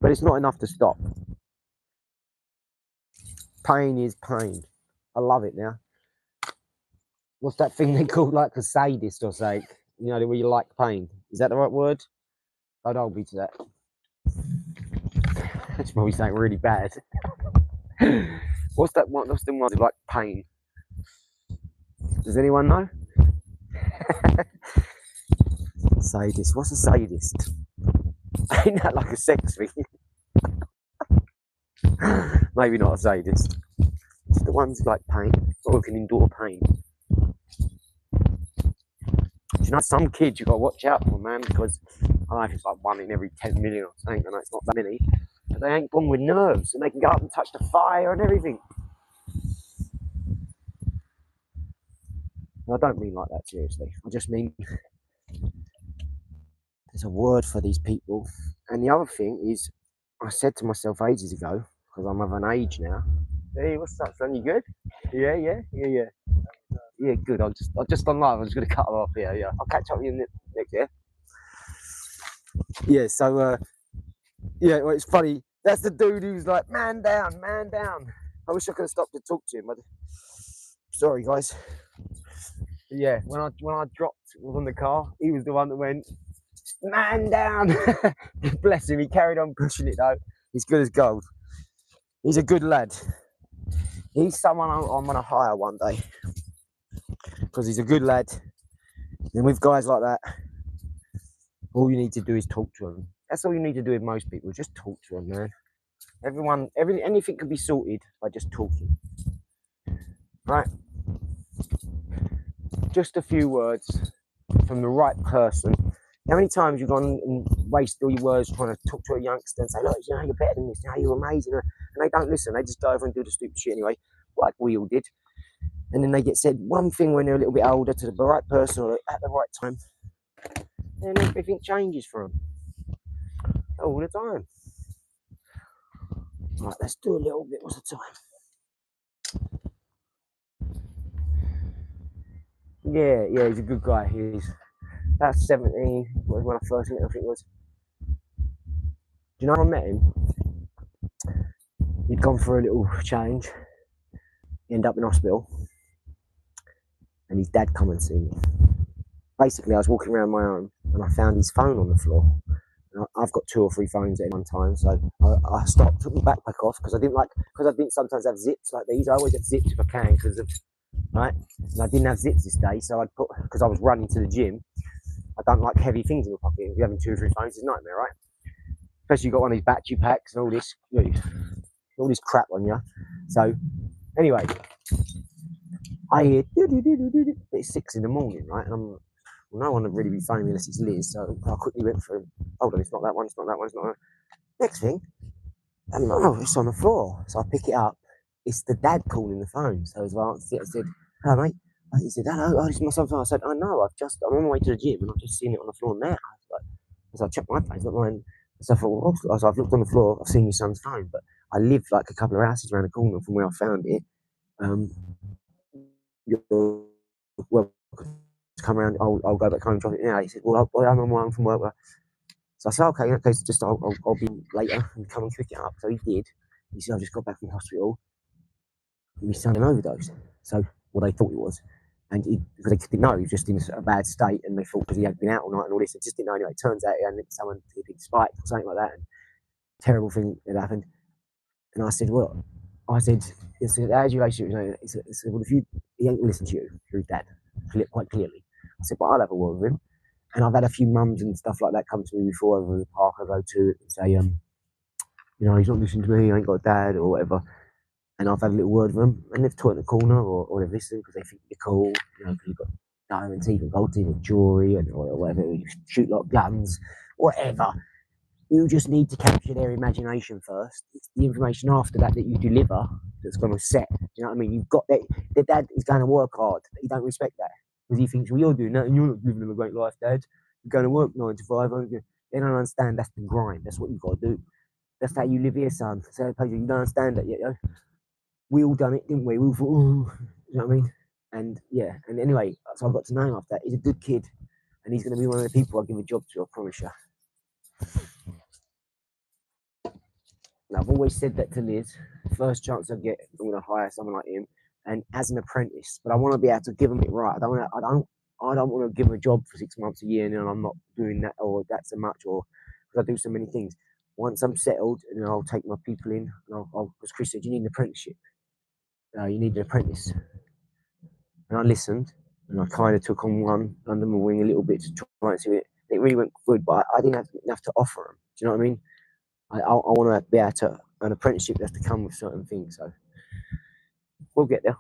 But it's not enough to stop. Pain is pain. I love it now. What's that thing they call like a sadist or something? You know, where you like pain. Is that the right word? I'd hold me to that. That's probably something really bad. What's that one? What's the one like pain? Does anyone know? Sadist. What's a sadist? Ain't that like a sex thing? Maybe not a sadist. It's the ones like pain, or who can endure pain. Do you know, some kids you got to watch out for, man, because I don't know if it's like 1 in every 10 million or something. I know it's not that many, but they ain't born with nerves, and they can go up and touch the fire and everything. I don't mean like that seriously. I just mean there's a word for these people. And the other thing is, I said to myself ages ago, because I'm of an age now. Hey, what's up, son? You good? Yeah. Yeah, good. I'm just on live. I'm just gonna cut it off here. Yeah, I'll catch up with you next year. Yeah. So, yeah. Well, it's funny. That's the dude who's like, man down, man down. I wish I could have stopped to talk to him. But sorry, guys. But yeah, when I dropped from the car, he was the one that went, man down. Bless him. He carried on pushing it though. He's good as gold. He's a good lad. He's someone I'm gonna hire one day because he's a good lad. And with guys like that, all you need to do is talk to them. That's all you need to do with most people. Just talk to them, man. Anything can be sorted by just talking. Right? Just a few words from the right person. How many times you've gone and wasted all your words trying to talk to a youngster and say, look, you know, you're better than this, you know, you're amazing. And they don't listen. They just go over and do the stupid shit anyway, like we all did. And then they get said one thing when they're a little bit older to the right person or at the right time. And everything changes for them. All the time. Right, let's do a little bit. What's the time? Yeah, he's a good guy. He's about 17 when I first met him, I think it was. Do you know how I met him? He'd gone for a little change, end up in hospital, and his dad come and see me. Basically, I was walking around my own, and I found his phone on the floor. And I've got 2 or 3 phones at one time, so I stopped, took my backpack off because I didn't sometimes have zips like these. I always have zips if I can, right? And I didn't have zips this day, so I'd put, because I was running to the gym. I don't like heavy things in my pocket. If you're having 2 or 3 phones, it's a nightmare, right? Especially you've got one of these battery packs and all this crap on you. So anyway, I hear it's 6 in the morning, right? And no one would really be phoning me unless it's Liz. So I quickly went through. Hold on, it's not that one. It's not that one. It's not that one. Next thing, it's on the floor. So I pick it up. It's the dad calling the phone. So as I answered it, I said, "Hello, mate." He said, "Hello, this is my son." I said, "Oh no, I'm on my way to the gym and I've just seen it on the floor now." So I checked my phone, it's not mine. So I thought, well, I've looked on the floor, I've seen your son's phone, but I live like a couple of houses around the corner from where I found it. You're welcome to come around. I'll go back home and drop it now. He said, "Well, I'm on my own from work." So I said, "Okay, in that case, just I'll be later and come and pick it up." So he did. He said, "I just got back from hospital. My son had an overdose." So what they thought it was. And because they didn't know, he was just in a bad state, and they thought because he had been out all night and all this, they just didn't know anyway. It turns out he had someone had been spiked or something like that, and terrible thing had happened. And I said, "Well," I said, "How's your relationship?" He said, "Well, if he ain't listen to you, your dad, quite clearly." I said, "But I'll have a word with him." And I've had a few mums and stuff like that come to me before over the park I go to and say, "He's not listening to me. I ain't got a dad or whatever." And I've had a little word with them, and they've taught in the corner or they've listened because they think you're cool, because you've got diamond teeth and gold teeth and jewellery or whatever, you shoot like guns, whatever. You just need to capture their imagination first. It's the information after that you deliver that's going to set. Do you know what I mean? You've got that. The dad is going to work hard. He don't respect that because he thinks, "Well, you're doing that and you're not living a great life, Dad. You're going to work 9 to 5. They don't understand that's the grind. That's what you've got to do. That's how you live here, son. So you don't understand that yet, yo. We all done it, didn't we? We all thought, oh," you know what I mean? And yeah, and anyway, so I got to know him after that. He's a good kid, and he's going to be one of the people I give a job to, I promise you. Now, I've always said that to Liz. First chance I get, I'm going to hire someone like him, and as an apprentice. But I want to be able to give him it right. I don't want to give him a job for 6 months, a year, and then I'm not doing that, or that's so much, or because I do so many things. Once I'm settled, and then I'll take my people in, and because Chris said, "You need an apprenticeship. You need an apprentice." And I listened, and I kind of took on one under my wing a little bit to try and see it. It really went good, but I didn't have enough to offer them. Do you know what I mean? I want to be able to, an apprenticeship has to come with certain things, so we'll get there.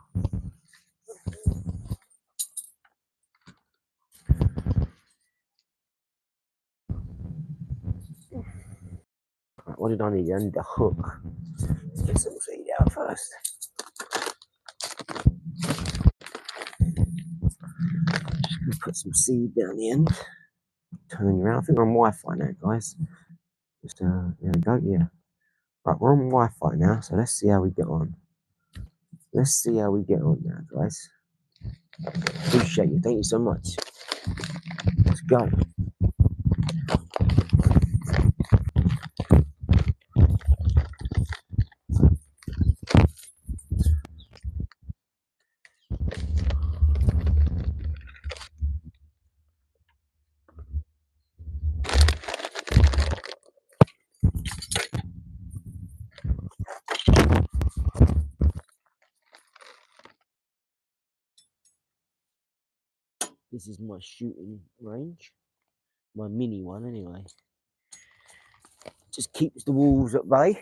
Right, what did I need? I need a hook. Let's get some feed out first. Put some seed down the end. Turn you around. I think we're on Wi-Fi now, guys. Just there we go. Yeah. Right, we're on Wi-Fi now, so let's see how we get on. Let's see how we get on now, guys. Appreciate you. Thank you so much. Let's go. This is my shooting range. My mini one, anyway. Just keeps the wolves at bay.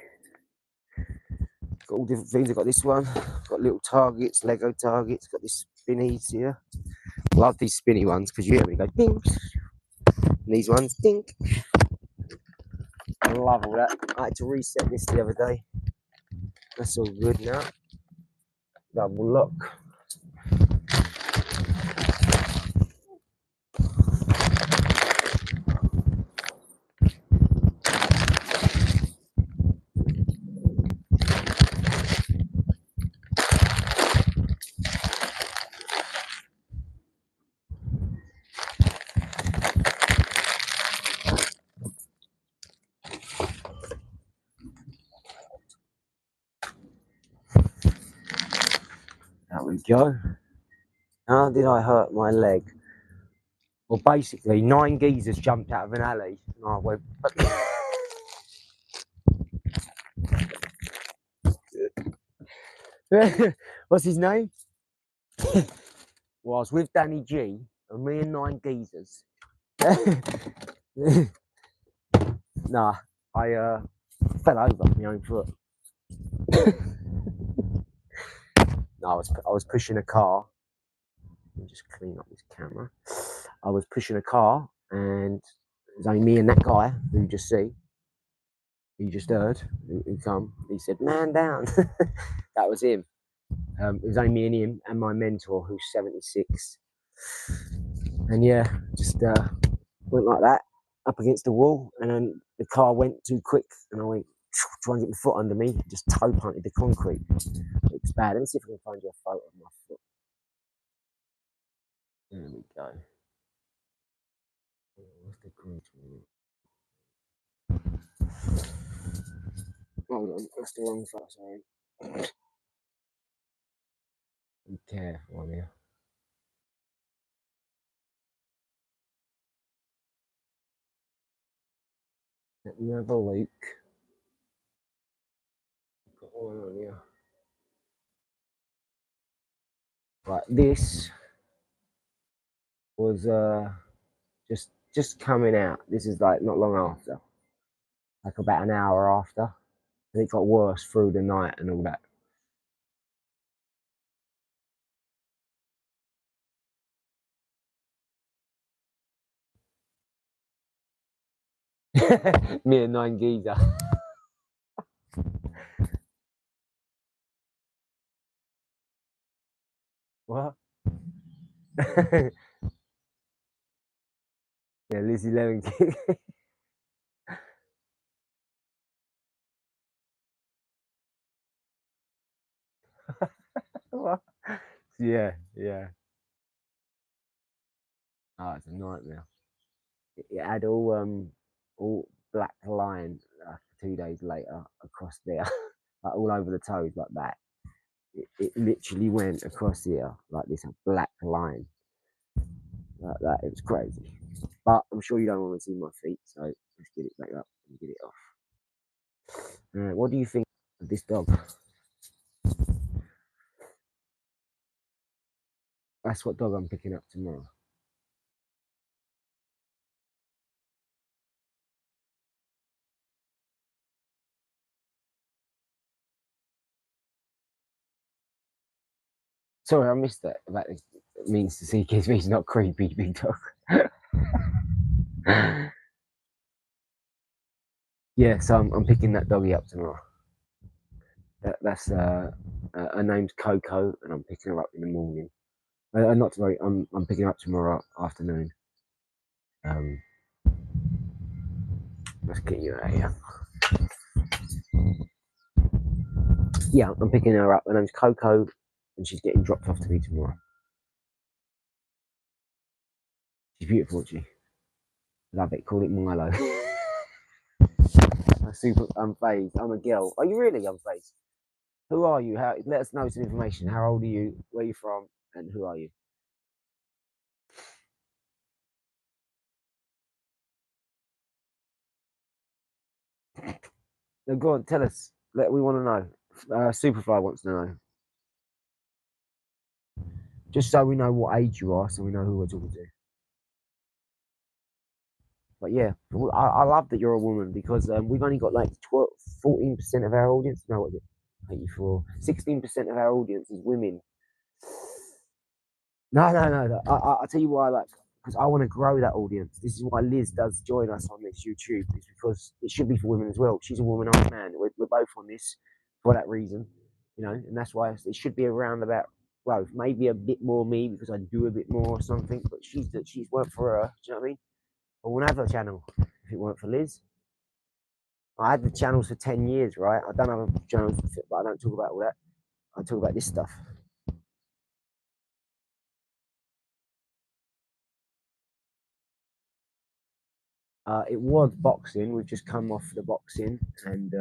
Got all different things. I've got this one. Got little targets, Lego targets. Got this spinnies here. Love these spinny ones because you hear me go ding. And these ones dink. I love all that. I had to reset this the other day. That's all good now. Double lock. go. How did I hurt my leg? Well, basically, 9 geezers jumped out of an alley, and I went. What's his name? Well, I was with Danny G, and me and 9 geezers. Nah, I fell over my own foot. No, I was pushing a car. Let me just clean up this camera. I was pushing a car, and it was only me and that guy who you just see. You just heard who come. He said, "Man down." That was him. It was only me and him and my mentor, who's 76. And yeah, just went like that up against the wall, and then the car went too quick, and I went trying to get my foot under me, just toe punted the concrete. It was bad. Let me see if I can find you a photo of my foot. There we go. What's the green one? Hold on, that's the wrong photo, sorry. Be careful on here. Let me have a look. Got one on here. Right, this was just coming out. This is like not long after, like about an hour after, and it got worse through the night and all that. Me and 9 geezer. What? Yeah, Lizzie Lemon. What? Yeah, yeah. Oh, it's a nightmare. It had all black line 2 days later across there, like all over the toes like that. It literally went across here like this, a black line like that. It was crazy. But I'm sure you don't want to see my feet, so let's get it back up and get it off. What do you think of this dog? That's what dog I'm picking up tomorrow. Sorry, I missed that about this. It means to see kids, but he's not creepy, big dog. Yeah, so I'm picking that doggy up tomorrow. That's her name's Coco, and I'm picking her up in the morning. Not tomorrow. I'm picking her up tomorrow afternoon. Let's get you out of here. Yeah, I'm picking her up. Her name's Coco, and she's getting dropped off to me tomorrow. She's beautiful, isn't she? Love it. Call it Milo. I'm super unfazed. I'm a girl. Are you really unfazed? Who are you? Let us know some information. How old are you? Where are you from? And who are you? No, go on, tell us. We want to know. Superfly wants to know. Just so we know what age you are, so we know who we're talking to. But yeah, I love that you're a woman, because we've only got like 14% of our audience. No, what is it? 84. 16% of our audience is women. No. I'll tell you why, like, because I want to grow that audience. This is why Liz does join us on this YouTube. It's because it should be for women as well. She's a woman, I'm a man. We're both on this for that reason, you know, and that's why it should be around about, well, maybe a bit more me because I do a bit more or something. But she's worked for her. Do you know what I mean? I wouldn't have a channel if it weren't for Liz. I had the channels for 10 years, right? I don't have a channel, but I don't talk about all that. I talk about this stuff. It was boxing. We've just come off the boxing, and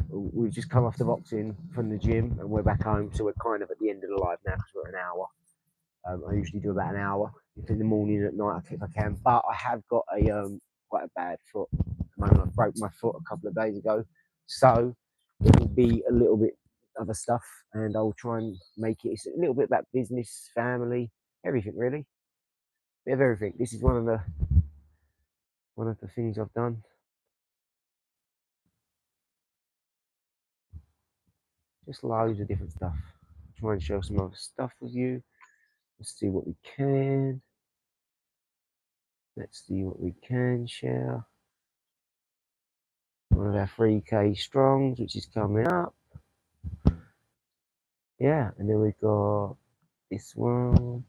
We've just come off the boxing from the gym and we're back home, so we're kind of at the end of the live now because we're at an hour. I usually do about an hour in the morning and at night if I can, but I have got a quite a bad foot. I broke my foot a couple of days ago, so it'll be a little bit other stuff, and I'll try and make it. It's a little bit about business, family, everything really, bit of everything. This is one of the things I've done. Just loads of different stuff. Try and share some other stuff with you. Let's see what we can. Let's see what we can share. One of our 3K strongs, which is coming up. Yeah, and then we've got this one.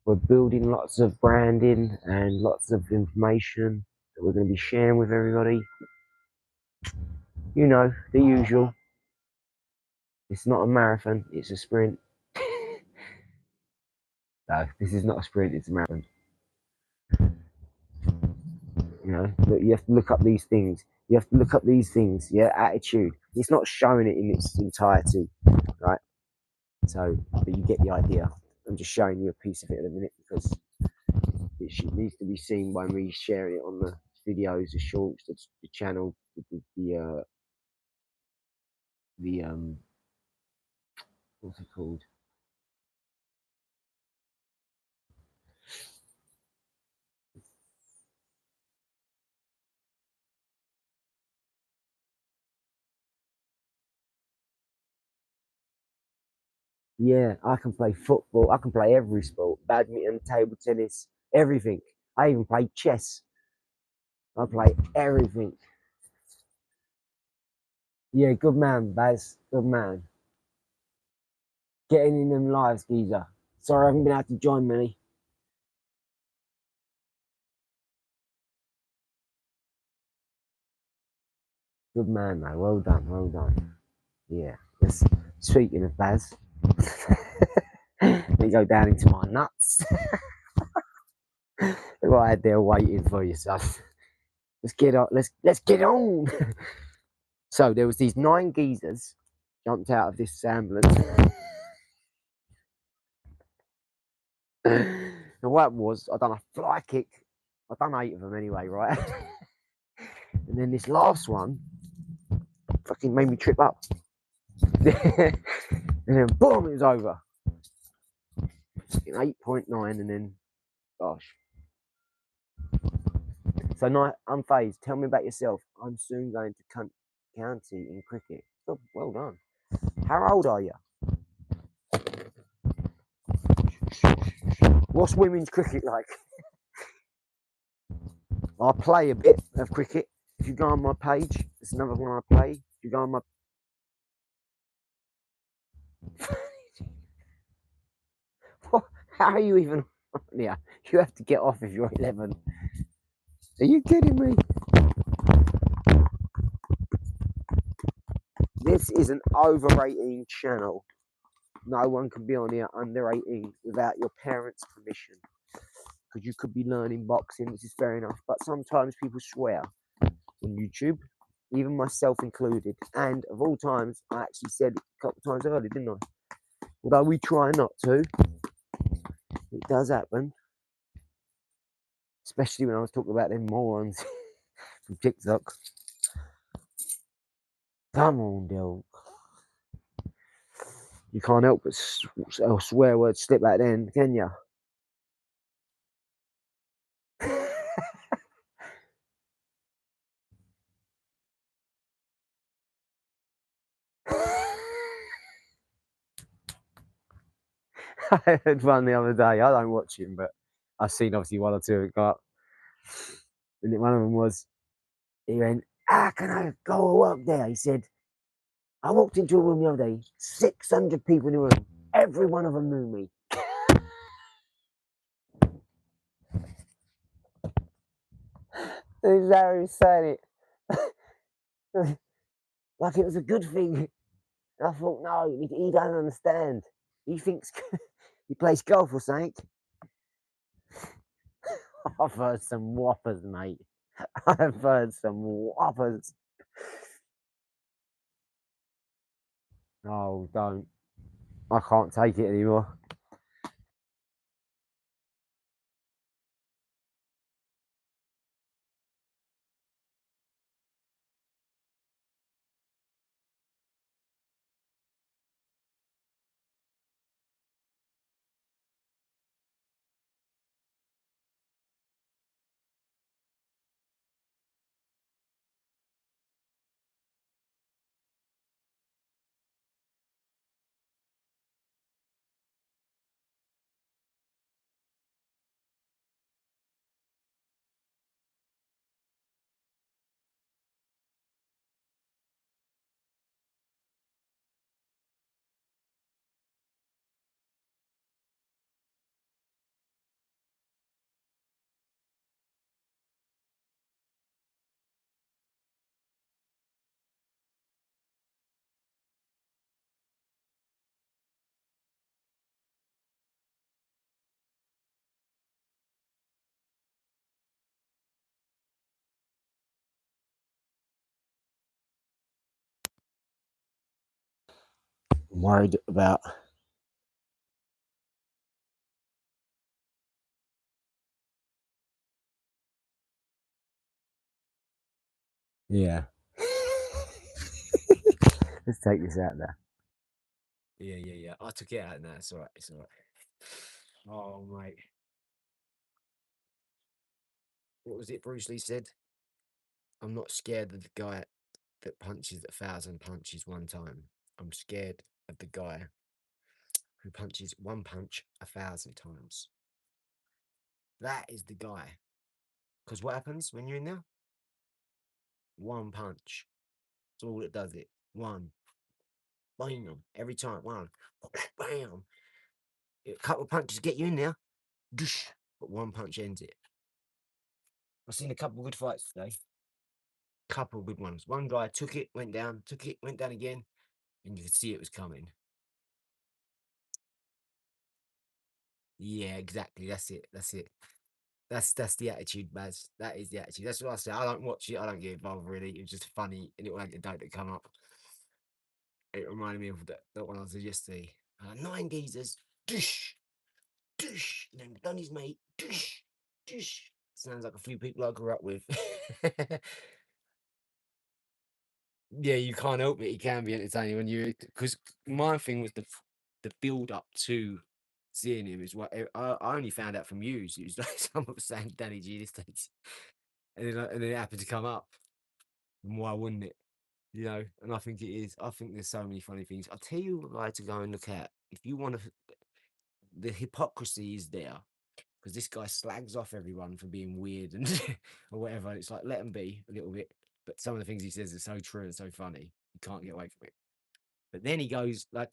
We're building lots of branding and lots of information that we're going to be sharing with everybody. You know, the usual. It's not a marathon, it's a sprint. No, this is not a sprint, it's a marathon. You know, but you have to look up these things. You have to look up these things, yeah, attitude. It's not showing it in its entirety, right? So, but you get the idea. I'm just showing you a piece of it at the minute because it needs to be seen by me sharing it on the videos, the shorts, the channel, the what's it called? Yeah, I can play football. I can play every sport: badminton, table tennis, everything. I even play chess. I play everything. Yeah, good man, Baz. Good man. Getting in them lives, geezer. Sorry I haven't been able to join many. Good man, though. Well done, well done. Yeah. Speaking of Baz, let me go down into my nuts. Right there waiting for you, son. Let's get on. Let's get on. So there was these 9 geezers jumped out of this ambulance. And what was, I done a fly kick. I done 8 of them anyway, right? And then this last one fucking made me trip up. And then boom, it was over. 8.9 and then, gosh. So night, unfazed. Tell me about yourself. I'm soon going to county in cricket. Oh, well done. How old are you? What's women's cricket like? I play a bit of cricket. If you go on my page, it's another one I play. If you go on my how are you even? Yeah, you have to get off if you're 11. Are you kidding me? This is an over 18 channel. No one can be on here under 18 without your parents' permission. Because you could be learning boxing, which is fair enough. But sometimes people swear on YouTube, even myself included. And of all times, I actually said it a couple of times earlier, didn't I? Although we try not to, it does happen. Especially when I was talking about them morons from TikTok. Come on, Del. You can't help but swear words slip out then, can you? I had one the other day. I don't watch him, but I've seen obviously 1 or 2 of it go up. And one of them was, he went, how can I go and work there? He said, I walked into a room the other day, 600 people in the room. Every one of them knew me. This is how he said it. Like it was a good thing. And I thought, no, he doesn't understand. He thinks he plays golf or something. I've heard some whoppers, mate. I've heard some whoppers. Oh, don't. I can't take it anymore. I'm worried about. Yeah. Let's take this out there. Yeah. I took it out now. It's all right. It's all right. Oh, mate. What was it Bruce Lee said? I'm not scared of the guy that punches 1,000 punches one time. I'm scared of the guy who punches one punch 1,000 times. That is the guy. Because what happens when you're in there? One punch. That's all it does. It one. Bam. Every time. One. Bam. A couple of punches get you in there. Dush, but one punch ends it. I've seen a couple of good fights today. Couple of good ones. One guy took it, went down, took it, went down again, and you could see it was coming. Yeah, exactly. That's it. That's it. That's the attitude, Baz. That is the attitude. That's what I say. I don't watch it. I don't get involved really. It was just funny and little anecdote that come up. It reminded me of that one I was yesterday. 9 geezers. Dush, dush. And then done his mate. Dush, dush. Sounds like a few people I grew up with. Yeah, you can't help it. It can be entertaining when you, because my thing was the build up to seeing him is what I only found out from you. It was like someone was saying Danny G this takes, and then it happened to come up. And why wouldn't it? You know, and I think it is. I think there's so many funny things. I'll tell you what I to go and look at if you want to. The hypocrisy is there because this guy slags off everyone for being weird and or whatever. It's like let him be a little bit, but some of the things he says are so true and so funny. You can't get away from it. But then he goes like,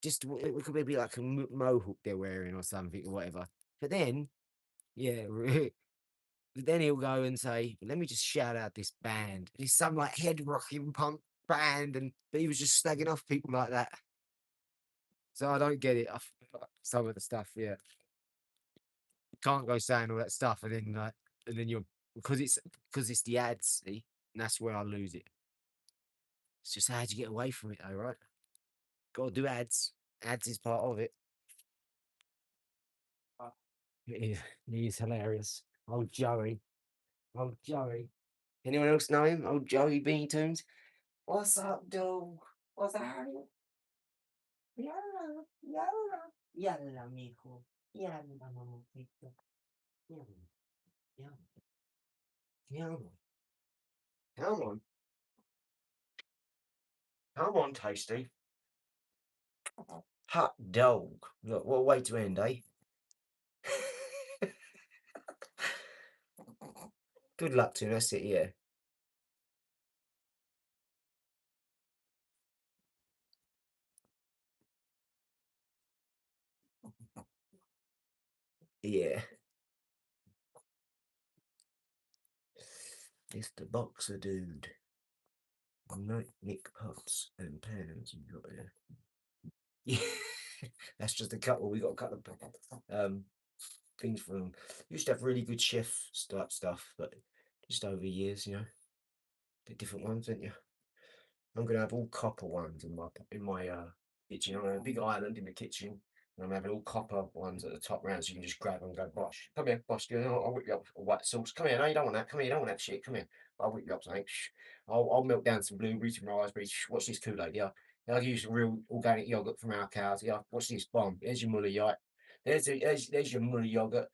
just it could be like a mohawk they're wearing or something or whatever. But then, yeah, but then he'll go and say, "Let me just shout out this band. It's some like head rocking punk band," and but he was just slagging off people like that. So I don't get it. Some of the stuff, yeah, you can't go saying all that stuff and then you're because it's the ads, see, and that's where I lose it. It's just how'd you get away from it, though, right? Got to do ads. Ads is part of it. He is hilarious. Old Joey. Old Joey. Anyone else know him? Old Joey Beanie Tunes. What's up, dog? What's up? Yalla, yalla, yalla, mijo. Yalla, mamacita. Yalla, yalla, yalla. Come on. Come on, Tasty. Hot dog. Look, what a way to end, eh? Good luck to him, that's it, yeah. Yeah. It's the boxer dude. Nick Pups and Pans you got here. Yeah. That's just a couple. We got a couple of things from them. Used to have really good chef stuff, but just over years, you know. Bit different ones, didn't you? I'm gonna have all copper ones in my kitchen. I'm gonna have a big island in the kitchen, and I'm having all copper ones at the top round, so you can just grab and go, Bosh, come here, Bosh, I'll whip you up a white sauce. Come here, no, you don't want that. Come here, you don't want that shit. Come here, I'll whip you up something. I'll melt down some blueberries, some raspberries. Watch this Kool-Aid, yeah. I'll use real organic yogurt from our cows. Yeah, watch this bomb. There's your muller yogurt. There's your muller yogurt.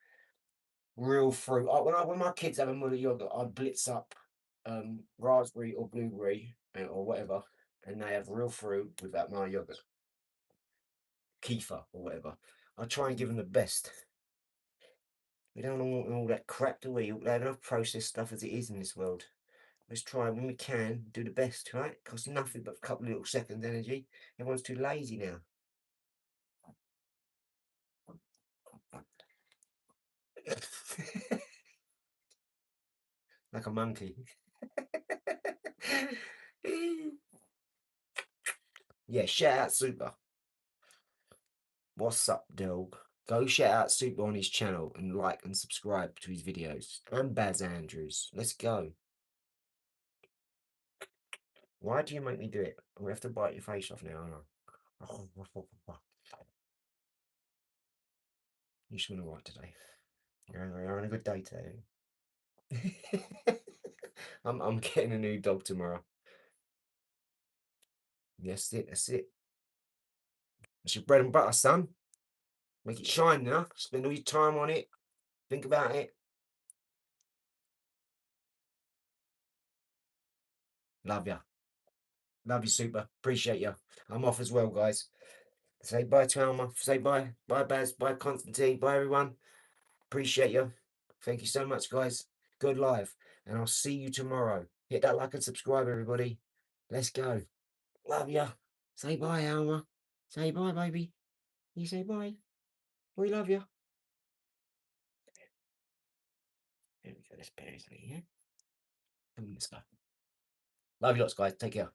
Real fruit. When my kids have a muller yogurt, I blitz up raspberry or blueberry or whatever, and they have real fruit without my yogurt, kefir or whatever. I try and give them the best. We don't want all that crap, do we? They have enough processed stuff as it is in this world. Let's try when we can do the best, right? Costs nothing but a couple of little seconds energy. Everyone's too lazy now. Like a monkey. Yeah, shout out Super. What's up, dog? Go shout out Super on his channel and like and subscribe to his videos. And Baz Andrews. Let's go. Why do you make me do it? We have to bite your face off now, aren't I? You just want to write today. You're having a good day today. I'm getting a new dog tomorrow. Yes, that's it. It's your bread and butter, son. Make it shine now. Spend all your time on it. Think about it. Love ya. Love you, Super. Appreciate you. I'm off as well, guys. Say bye to Alma. Say bye. Bye, Baz. Bye, Constantine. Bye, everyone. Appreciate you. Thank you so much, guys. Good live. And I'll see you tomorrow. Hit that like and subscribe, everybody. Let's go. Love ya. Say bye, Alma. Say bye, baby. You say bye. We love you. There we go. Let's bear his knee, yeah? Let's go. Love you lots, guys. Take care.